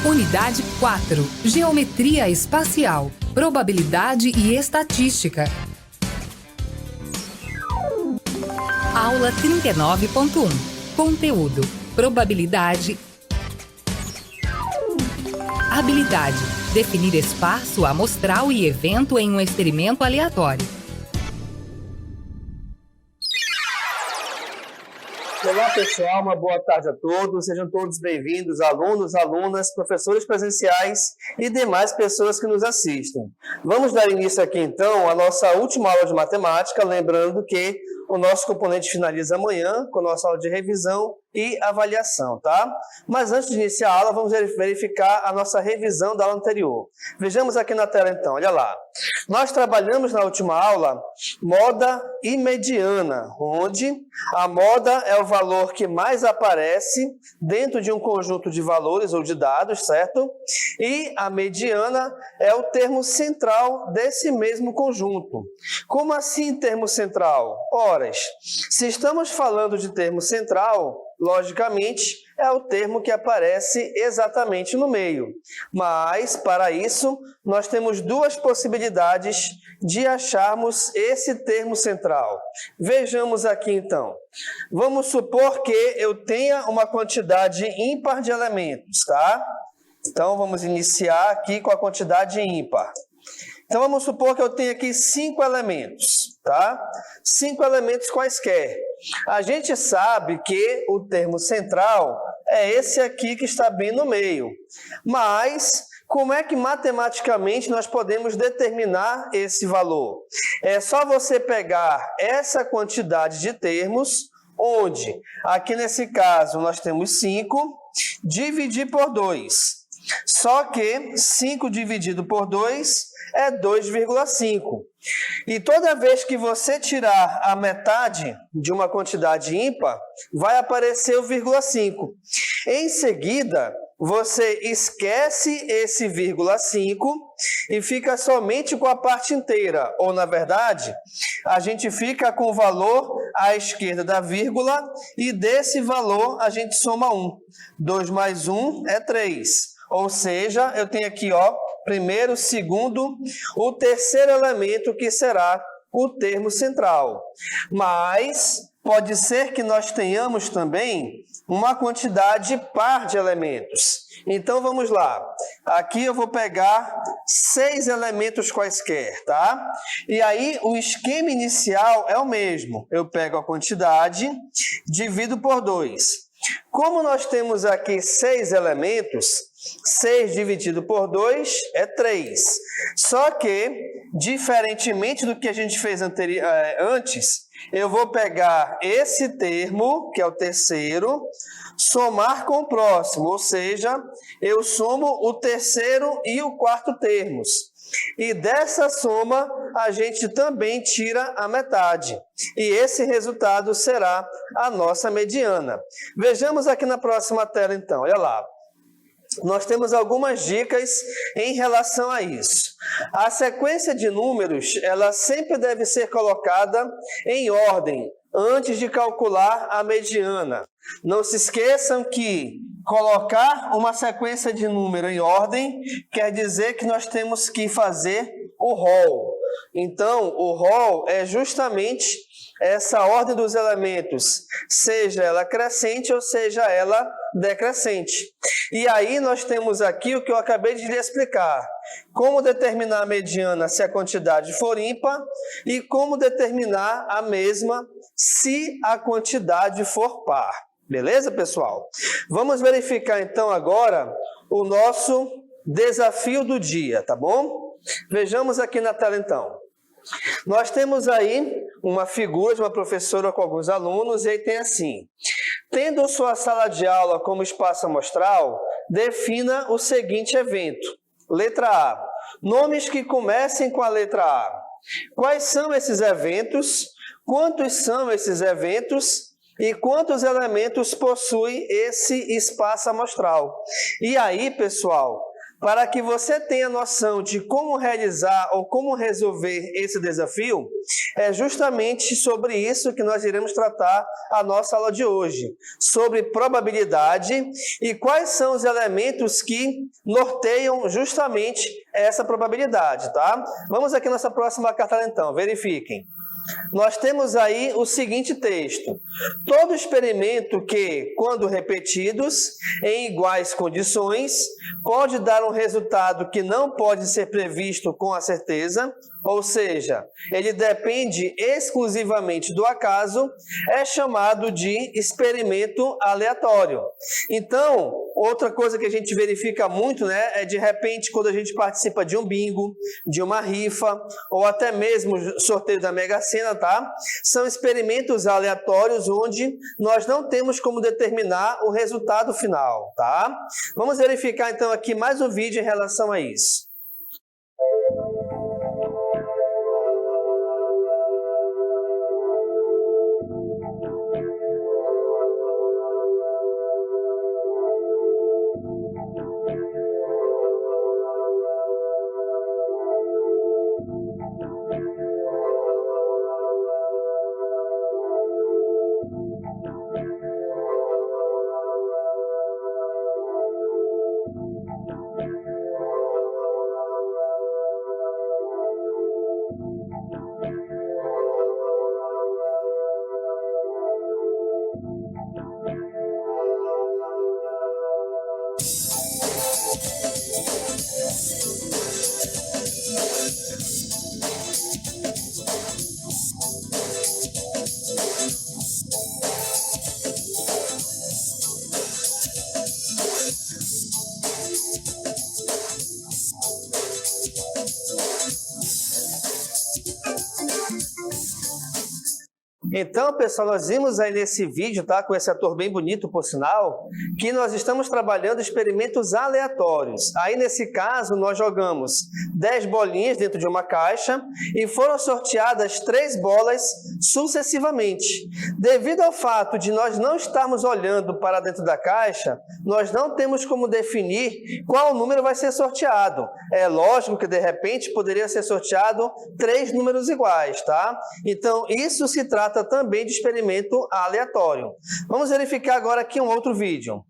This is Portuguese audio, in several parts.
Unidade 4. Geometria espacial, probabilidade e estatística. Aula 39.1. Conteúdo: probabilidade. Habilidade: definir espaço amostral e evento em um experimento aleatório. Olá pessoal, uma boa tarde a todos, sejam todos bem-vindos, alunos, alunas, professores presenciais e demais pessoas que nos assistem. Vamos dar início aqui então à nossa última aula de matemática, lembrando que o nosso componente finaliza amanhã com a nossa aula de revisão e avaliação, tá? Mas antes de iniciar a aula, vamos verificar a nossa revisão da aula anterior. Vejamos aqui na tela então, olha lá. Nós trabalhamos na última aula moda e mediana, onde a moda é o valor que mais aparece dentro de um conjunto de valores ou de dados, certo? E a mediana é o termo central desse mesmo conjunto. Como assim termo central? Ora, se estamos falando de termo central, logicamente, é o termo que aparece exatamente no meio. Mas, para isso, nós temos duas possibilidades de acharmos esse termo central. Vejamos aqui, então. Vamos supor que eu tenha uma quantidade ímpar de elementos, tá? Então, vamos iniciar aqui com a quantidade ímpar. Então, vamos supor que eu tenho aqui 5 elementos, tá? 5 elementos quaisquer. A gente sabe que o termo central é esse aqui que está bem no meio. Mas, como é que matematicamente nós podemos determinar esse valor? É só você pegar essa quantidade de termos, onde, aqui nesse caso, nós temos 5, dividir por 2. Só que 5 dividido por 2 é 2,5. E toda vez que você tirar a metade de uma quantidade ímpar, vai aparecer o 0,5. Em seguida, você esquece esse 0,5 e fica somente com a parte inteira. Ou, na verdade, a gente fica com o valor à esquerda da vírgula e desse valor a gente soma 1. 2 mais 1 é 3. Ou seja, eu tenho aqui, ó, primeiro, segundo, o terceiro elemento que será o termo central. Mas pode ser que nós tenhamos também uma quantidade par de elementos. Então vamos lá. Aqui eu vou pegar 6 elementos quaisquer, tá? E aí o esquema inicial é o mesmo. Eu pego a quantidade, divido por 2. Como nós temos aqui 6 elementos, 6 dividido por 2 é 3. Só que, diferentemente do que a gente fez antes, eu vou pegar esse termo, que é o terceiro, somar com o próximo, ou seja, eu somo o terceiro e o quarto termos. E dessa soma, a gente também tira a metade. E esse resultado será a nossa mediana. Vejamos aqui na próxima tela, então. Olha lá. Nós temos algumas dicas em relação a isso. A sequência de números, ela sempre deve ser colocada em ordem, antes de calcular a mediana. Não se esqueçam que colocar uma sequência de número em ordem quer dizer que nós temos que fazer o rol. Então, o rol é justamente essa ordem dos elementos, seja ela crescente ou seja ela decrescente. E aí nós temos aqui o que eu acabei de lhe explicar. Como determinar a mediana se a quantidade for ímpar e como determinar a mesma se a quantidade for par. Beleza, pessoal? Vamos verificar então agora o nosso desafio do dia, tá bom? Vejamos aqui na tela então. Nós temos aí uma figura de uma professora com alguns alunos e aí tem assim: tendo sua sala de aula como espaço amostral, defina o seguinte evento. Letra A. Nomes que comecem com a letra A. Quais são esses eventos? Quantos são esses eventos? E quantos elementos possui esse espaço amostral? E aí, pessoal, Para que você tenha noção de como realizar ou como resolver esse desafio, é justamente sobre isso que nós iremos tratar a nossa aula de hoje, sobre probabilidade e quais são os elementos que norteiam justamente essa probabilidade, tá? Vamos aqui à nossa próxima cartela então, verifiquem. Nós temos aí o seguinte texto: todo experimento que, quando repetidos em iguais condições, pode dar um resultado que não pode ser previsto com a certeza, ou seja, ele depende exclusivamente do acaso, é chamado de experimento aleatório. Então, outra coisa que a gente verifica muito, é de repente quando a gente participa de um bingo, de uma rifa, ou até mesmo sorteio da Mega Sena, tá? São experimentos aleatórios onde nós não temos como determinar o resultado final, tá? Vamos verificar então aqui mais um vídeo em relação a isso. Então, pessoal, nós vimos aí nesse vídeo, tá, com esse ator bem bonito, por sinal, que nós estamos trabalhando experimentos aleatórios. Aí, nesse caso, nós jogamos 10 bolinhas dentro de uma caixa e foram sorteadas 3 bolas sucessivamente. Devido ao fato de nós não estarmos olhando para dentro da caixa, nós não temos como definir qual número vai ser sorteado. É lógico que, de repente, poderia ser sorteado 3 números iguais, tá? Então, isso se trata também de experimento aleatório. Vamos verificar agora aqui um outro vídeo.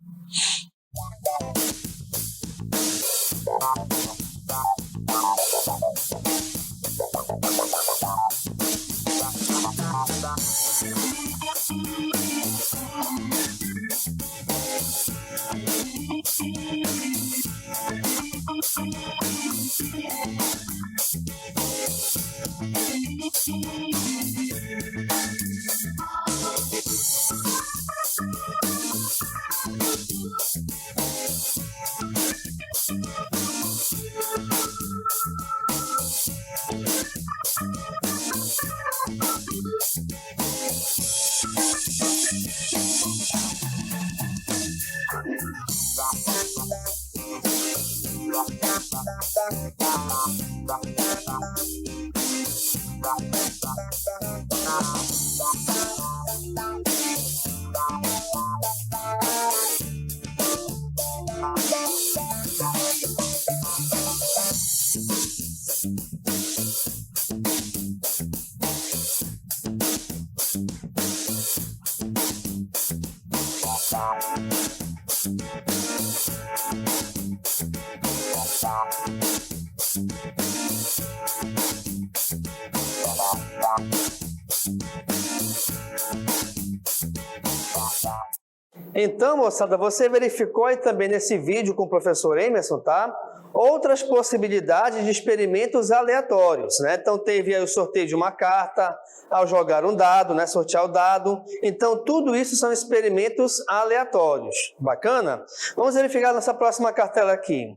Então, moçada, você verificou aí também nesse vídeo com o professor Emerson, tá? Outras possibilidades de experimentos aleatórios, né? Então, teve aí o sorteio de uma carta, ao jogar um dado, né? Sortear o dado. Então, tudo isso são experimentos aleatórios. Bacana? Vamos verificar nossa próxima cartela aqui.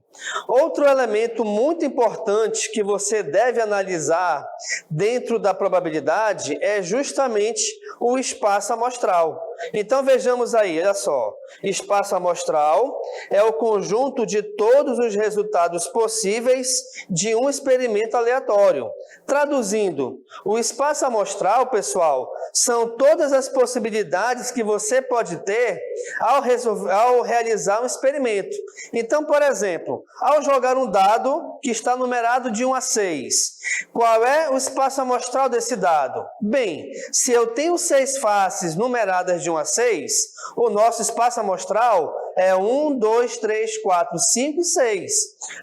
Outro elemento muito importante que você deve analisar dentro da probabilidade é justamente o espaço amostral. Então vejamos aí, olha só. Espaço amostral é o conjunto de todos os resultados possíveis de um experimento aleatório. Traduzindo, o espaço amostral, pessoal, são todas as possibilidades que você pode ter ao realizar um experimento. Então, por exemplo, ao jogar um dado que está numerado de 1 a 6, qual é o espaço amostral desse dado? Bem, se eu tenho 6 faces numeradas de 1 a 6, o nosso espaço amostral é 1, 2, 3, 4, 5 e 6,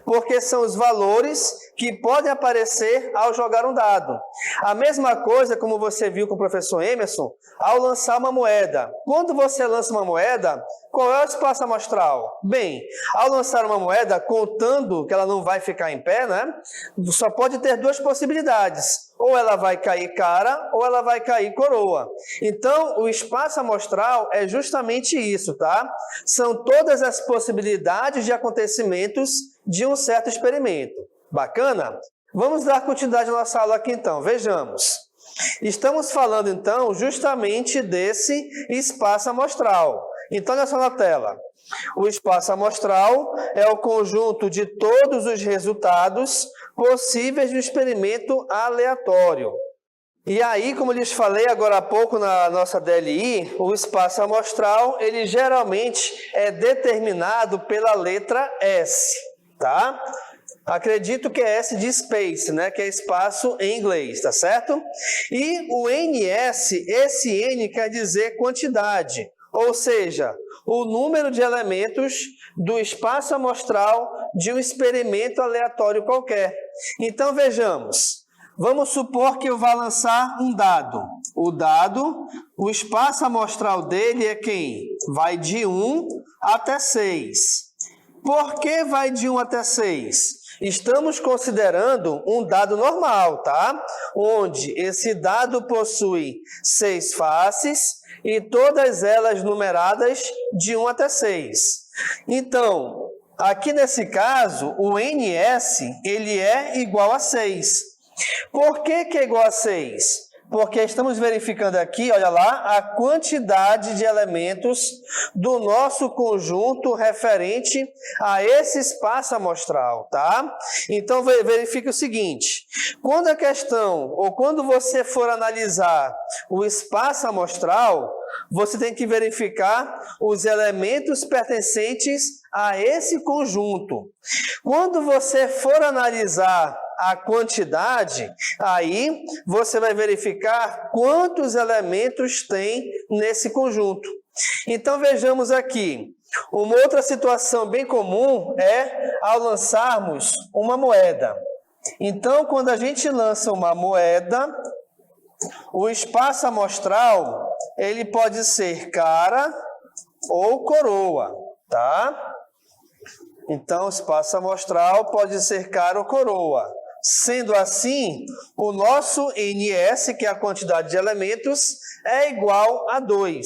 porque são os valores que podem aparecer ao jogar um dado. A mesma coisa, como você viu com o professor Emerson, ao lançar uma moeda. Quando você lança uma moeda, qual é o espaço amostral? Bem, ao lançar uma moeda, contando que ela não vai ficar em pé, né? Só pode ter 2 possibilidades. Ou ela vai cair cara, ou ela vai cair coroa. Então, o espaço amostral é justamente isso, tá? São todas as possibilidades de acontecimentos de um certo experimento. Bacana? Vamos dar continuidade à nossa aula aqui então. Vejamos. Estamos falando então justamente desse espaço amostral. Então, olha só na tela. O espaço amostral é o conjunto de todos os resultados possíveis de um experimento aleatório. E aí, como eu lhes falei agora há pouco na nossa DLI, o espaço amostral, ele geralmente é determinado pela letra S, tá? Acredito que é S de space, né? Que é espaço em inglês, tá certo? E o NS, esse N quer dizer quantidade, ou seja, o número de elementos do espaço amostral de um experimento aleatório qualquer. Então, vejamos. Vamos supor que eu vá lançar um dado. O dado, o espaço amostral dele é quem? Vai de 1 até 6. Por que vai de 1 até 6? Estamos considerando um dado normal, tá? Onde esse dado possui 6 faces e todas elas numeradas de 1 até 6. Então, aqui nesse caso, o NS ele é igual a 6. Por que é igual a 6? Porque estamos verificando aqui, olha lá, a quantidade de elementos do nosso conjunto referente a esse espaço amostral, tá? Então, verifique o seguinte, quando a questão, ou quando você for analisar o espaço amostral, você tem que verificar os elementos pertencentes a esse conjunto. Quando você for analisar a quantidade, aí você vai verificar quantos elementos tem nesse conjunto. Então vejamos aqui, uma outra situação bem comum é ao lançarmos uma moeda. Então, quando a gente lança uma moeda, o espaço amostral, ele pode ser cara ou coroa, tá? Então, o espaço amostral pode ser cara ou coroa. Sendo assim, o nosso NS, que é a quantidade de elementos, é igual a 2.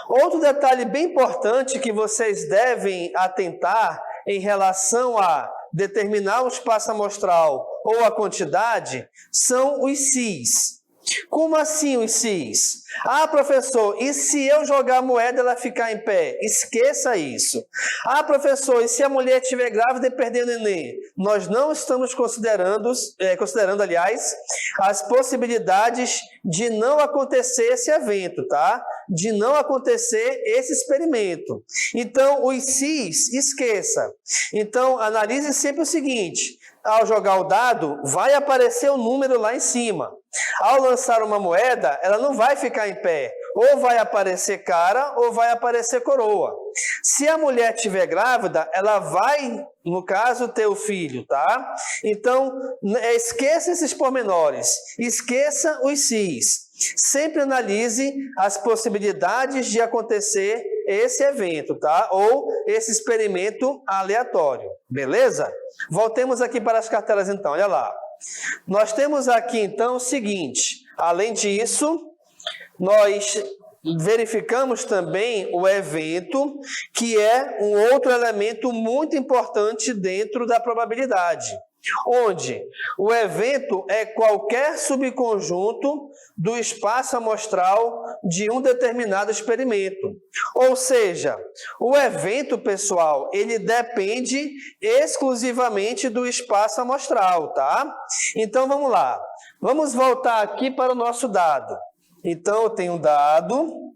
Outro detalhe bem importante que vocês devem atentar em relação a determinar o espaço amostral ou a quantidade são os Cs. Como assim os Cs? Ah, professor, e se eu jogar a moeda ela ficar em pé? Esqueça isso. Ah, professor, e se a mulher estiver grávida e perder o neném? Nós não estamos considerando, aliás, as possibilidades de não acontecer esse evento, tá? De não acontecer esse experimento. Então, os Cs, esqueça. Então, analise sempre o seguinte, ao jogar o dado, vai aparecer o número lá em cima. Ao lançar uma moeda, ela não vai ficar em pé. Ou vai aparecer cara, ou vai aparecer coroa. Se a mulher estiver grávida, ela vai, no caso, ter o filho, tá? Então, esqueça esses pormenores. Esqueça os Cs. Sempre analise as possibilidades de acontecer esse evento, tá? Ou esse experimento aleatório. Beleza? Voltemos aqui para as cartelas, então. Olha lá. Nós temos aqui, então, o seguinte. Além disso, nós verificamos também o evento, que é um outro elemento muito importante dentro da probabilidade. onde o evento é qualquer subconjunto do espaço amostral de um determinado experimento. Ou seja, o evento, pessoal, ele depende exclusivamente do espaço amostral, tá? Então, vamos lá. Vamos voltar aqui para o nosso dado. Então, eu tenho um dado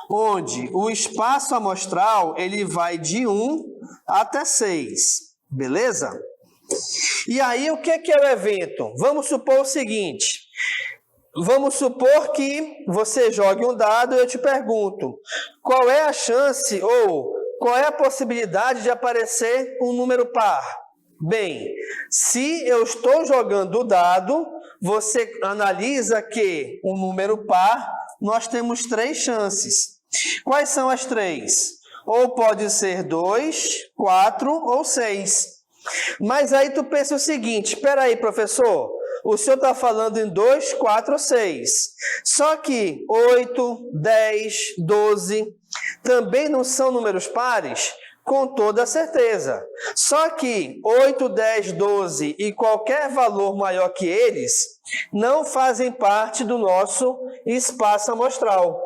onde o espaço amostral ele vai de 1 até 6, beleza? E aí, o que é o evento? Vamos supor o seguinte, vamos supor que você jogue um dado e eu te pergunto, qual é a chance ou qual é a possibilidade de aparecer um número par? Bem, se eu estou jogando o dado, você analisa que um número par, nós temos 3 chances. Quais são as 3? Ou pode ser 2, 4 ou 6. Mas aí tu pensa o seguinte, espera aí, professor, o senhor está falando em 2, 4 ou 6. Só que 8, 10, 12 também não são números pares? Com toda certeza. Só que 8, 10, 12 e qualquer valor maior que eles não fazem parte do nosso espaço amostral.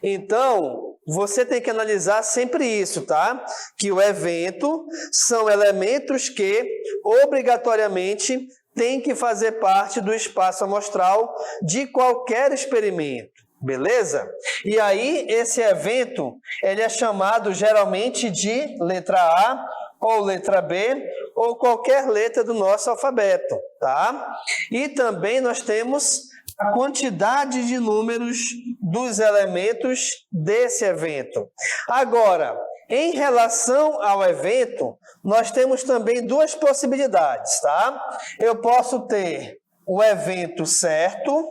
Então, você tem que analisar sempre isso, tá? Que o evento são elementos que obrigatoriamente têm que fazer parte do espaço amostral de qualquer experimento. Beleza? E aí, esse evento, ele é chamado geralmente de letra A, ou letra B, ou qualquer letra do nosso alfabeto, tá? E também nós temos a quantidade de números dos elementos desse evento. Agora, em relação ao evento, nós temos também 2 possibilidades, tá? Eu posso ter o evento certo.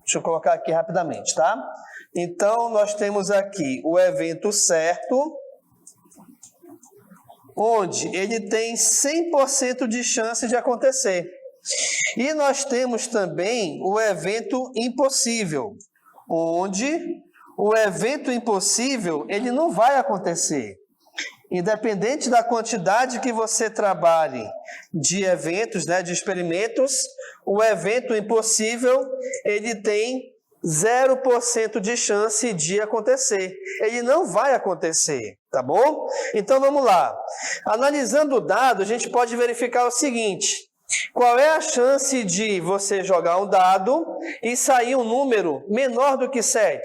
Deixa eu colocar aqui rapidamente, tá? Então, nós temos aqui o evento certo, onde ele tem 100% de chance de acontecer. E nós temos também o evento impossível, onde o evento impossível ele não vai acontecer. Independente da quantidade que você trabalhe de eventos, né, de experimentos, o evento impossível, ele tem 0% de chance de acontecer. Ele não vai acontecer, tá bom? Então, vamos lá. Analisando o dado, a gente pode verificar o seguinte. Qual é a chance de você jogar um dado e sair um número menor do que 7?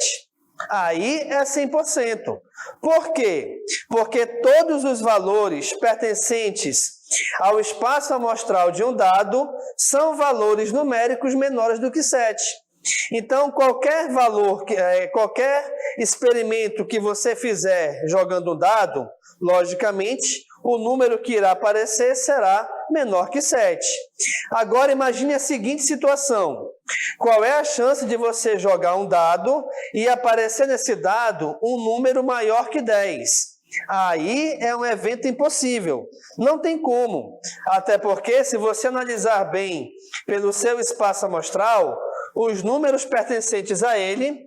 Aí é 100%. Por quê? Porque todos os valores pertencentes ao espaço amostral de um dado são valores numéricos menores do que 7. Então, qualquer valor, qualquer experimento que você fizer jogando um dado, logicamente, o número que irá aparecer será menor que 7. Agora, imagine a seguinte situação. Qual é a chance de você jogar um dado e aparecer nesse dado um número maior que 10? Aí é um evento impossível. Não tem como. Até porque, se você analisar bem pelo seu espaço amostral, os números pertencentes a ele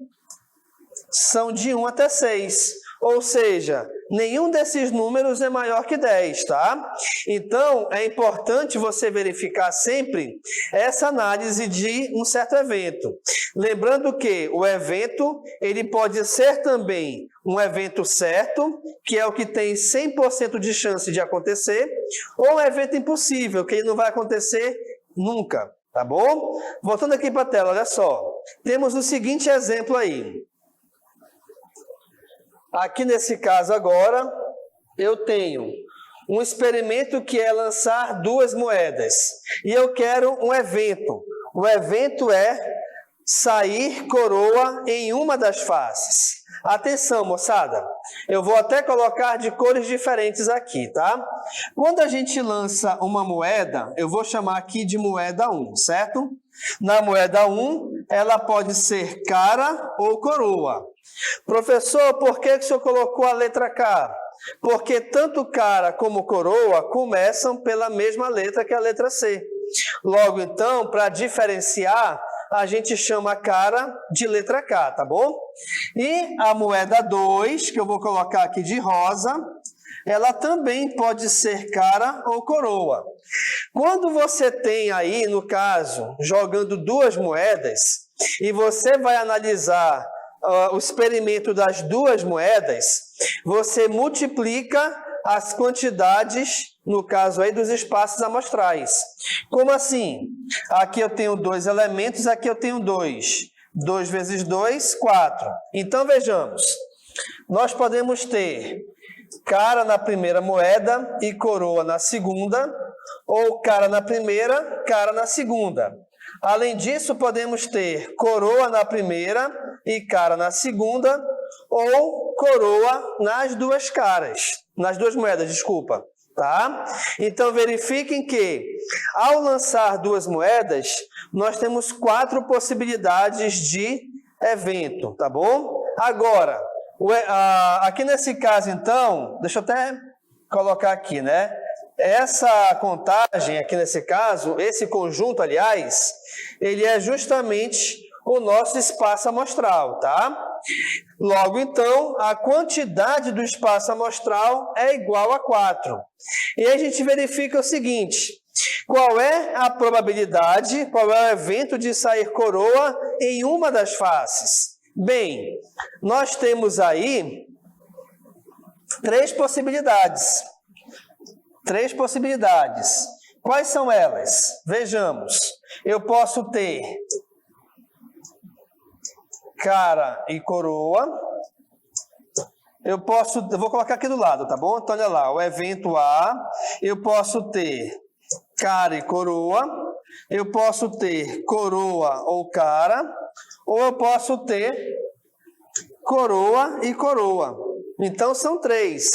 são de 1 até 6. Ou seja, nenhum desses números é maior que 10, tá? Então, é importante você verificar sempre essa análise de um certo evento. Lembrando que o evento, ele pode ser também um evento certo, que é o que tem 100% de chance de acontecer, ou um evento impossível, que ele não vai acontecer nunca, tá bom? Voltando aqui para a tela, olha só. Temos o seguinte exemplo aí. Aqui nesse caso agora, eu tenho um experimento que é lançar 2 moedas. E eu quero um evento. O evento é sair coroa em uma das faces. Atenção, moçada. Eu vou até colocar de cores diferentes aqui, tá? Quando a gente lança uma moeda, eu vou chamar aqui de moeda 1, certo? Na moeda 1, ela pode ser cara ou coroa. Professor, por que o senhor colocou a letra K? Porque tanto cara como coroa começam pela mesma letra que a letra C. Logo, então, para diferenciar, a gente chama a cara de letra K, tá bom? E a moeda 2, que eu vou colocar aqui de rosa, ela também pode ser cara ou coroa. Quando você tem aí, no caso, jogando duas moedas, e você vai analisar o experimento das duas moedas, você multiplica as quantidades, no caso aí, dos espaços amostrais. Como assim? Aqui eu tenho 2 elementos, aqui eu tenho 2. 2 vezes 2, 4. Então, vejamos. Nós podemos ter cara na primeira moeda e coroa na segunda, ou cara na primeira, cara na segunda. Além disso, podemos ter coroa na primeira e cara na segunda, ou coroa nas duas caras, nas duas moedas, desculpa, tá? Então, verifiquem que, ao lançar duas moedas, nós temos 4 possibilidades de evento, tá bom? Agora, aqui nesse caso, então, deixa eu até colocar aqui, né? Essa contagem, aqui nesse caso, esse conjunto, aliás, ele é justamente o nosso espaço amostral, tá? Logo, então, a quantidade do espaço amostral é igual a 4. E aí a gente verifica o seguinte: qual é a probabilidade, qual é o evento de sair coroa em uma das faces? Bem, nós temos aí 3 possibilidades. 3 possibilidades. Quais são elas? Vejamos. Eu posso ter cara e coroa. Eu vou colocar aqui do lado, tá bom? Então, olha lá, o evento A, eu posso ter cara e coroa, eu posso ter coroa ou cara, ou eu posso ter coroa e coroa. Então, são 3.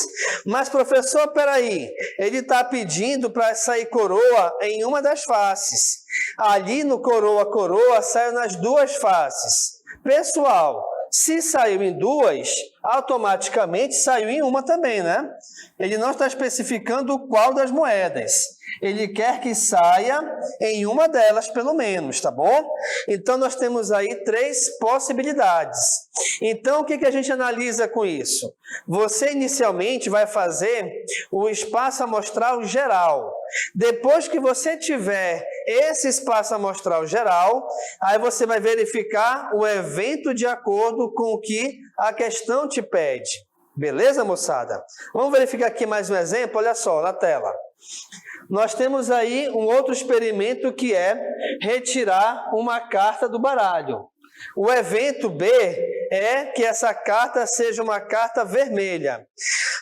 Mas, professor, peraí, ele está pedindo para sair coroa em uma das faces. Ali no coroa, saiu nas duas faces. Pessoal, se saiu em duas, automaticamente saiu em uma também, né? Ele não está especificando qual das moedas. Ele quer que saia em uma delas, pelo menos, tá bom? Então, nós temos aí 3 possibilidades. Então, o que a gente analisa com isso? Você, inicialmente, vai fazer o espaço amostral geral. Depois que você tiver esse espaço amostral geral, aí você vai verificar o evento de acordo com o que a questão te pede. Beleza, moçada? Vamos verificar aqui mais um exemplo, olha só, na tela. Nós temos aí um outro experimento que é retirar uma carta do baralho. O evento B é que essa carta seja uma carta vermelha.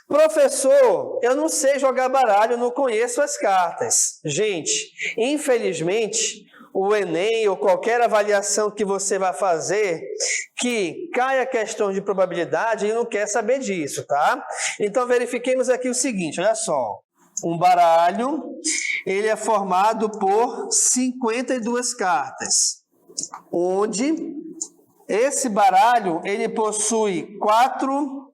Professor, eu não sei jogar baralho, eu não conheço as cartas. Gente, infelizmente, o Enem ou qualquer avaliação que você vai fazer, que caia questão de probabilidade, ele não quer saber disso, tá? Então, verifiquemos aqui o seguinte, olha só. Um baralho, ele é formado por 52 cartas, onde esse baralho, ele possui quatro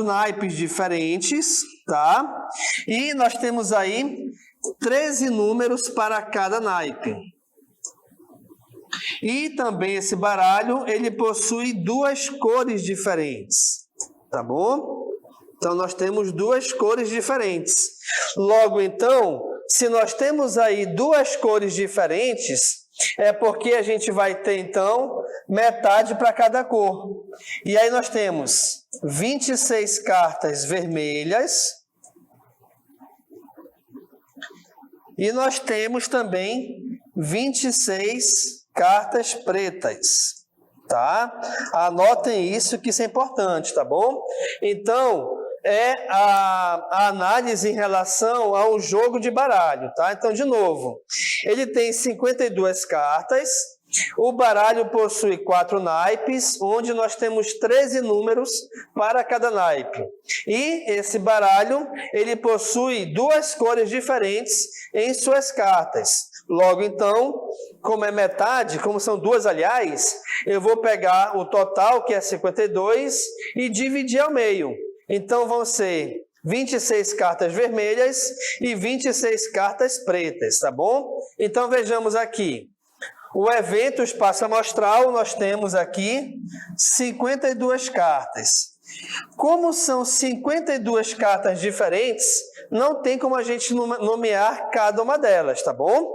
naipes diferentes, tá? E nós temos aí 13 números para cada naipe. E também esse baralho, ele possui 2 cores diferentes, tá bom? Então, nós temos 2 cores diferentes. Logo, então, se nós temos aí 2 cores diferentes, é porque a gente vai ter, então, metade para cada cor. E aí nós temos 26 cartas vermelhas. E nós temos também 26 cartas pretas. Tá? Anotem isso, que isso é importante, tá bom? Então, é a análise em relação a um jogo de baralho, tá? Então, de novo, ele tem 52 cartas, o baralho possui 4 naipes, onde nós temos 13 números para cada naipe. E esse baralho, ele possui 2 cores diferentes em suas cartas. Logo, então, como é metade, como são 2, aliás, eu vou pegar o total, que é 52, e dividir ao meio. Então, vão ser 26 cartas vermelhas e 26 cartas pretas, tá bom? Então, vejamos aqui. O evento espaço amostral, nós temos aqui 52 cartas. Como são 52 cartas diferentes, não tem como a gente nomear cada uma delas, tá bom?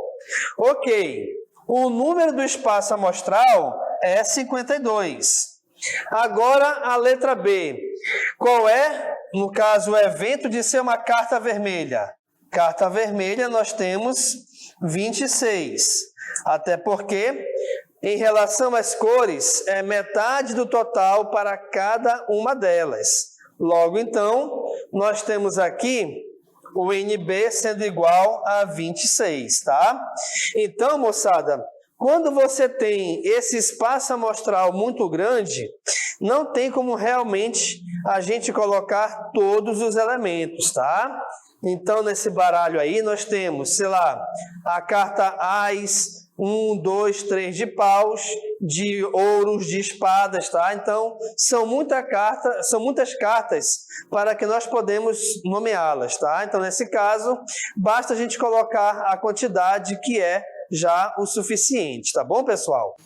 Ok, o número do espaço amostral é 52. Agora a letra B. Qual é, no caso, o evento de ser uma carta vermelha? Carta vermelha nós temos 26. Até porque, em relação às cores, é metade do total para cada uma delas. Logo, então, nós temos aqui o NB sendo igual a 26, tá? Então, moçada, quando você tem esse espaço amostral muito grande, não tem como realmente a gente colocar todos os elementos, tá? Então, nesse baralho aí, nós temos, sei lá, a carta Ás, 1, 2, 3 de paus, de ouros, de espadas, tá? Então, são muitas cartas para que nós podemos nomeá-las, tá? Então, nesse caso, basta a gente colocar a quantidade que é já o suficiente, tá bom, pessoal?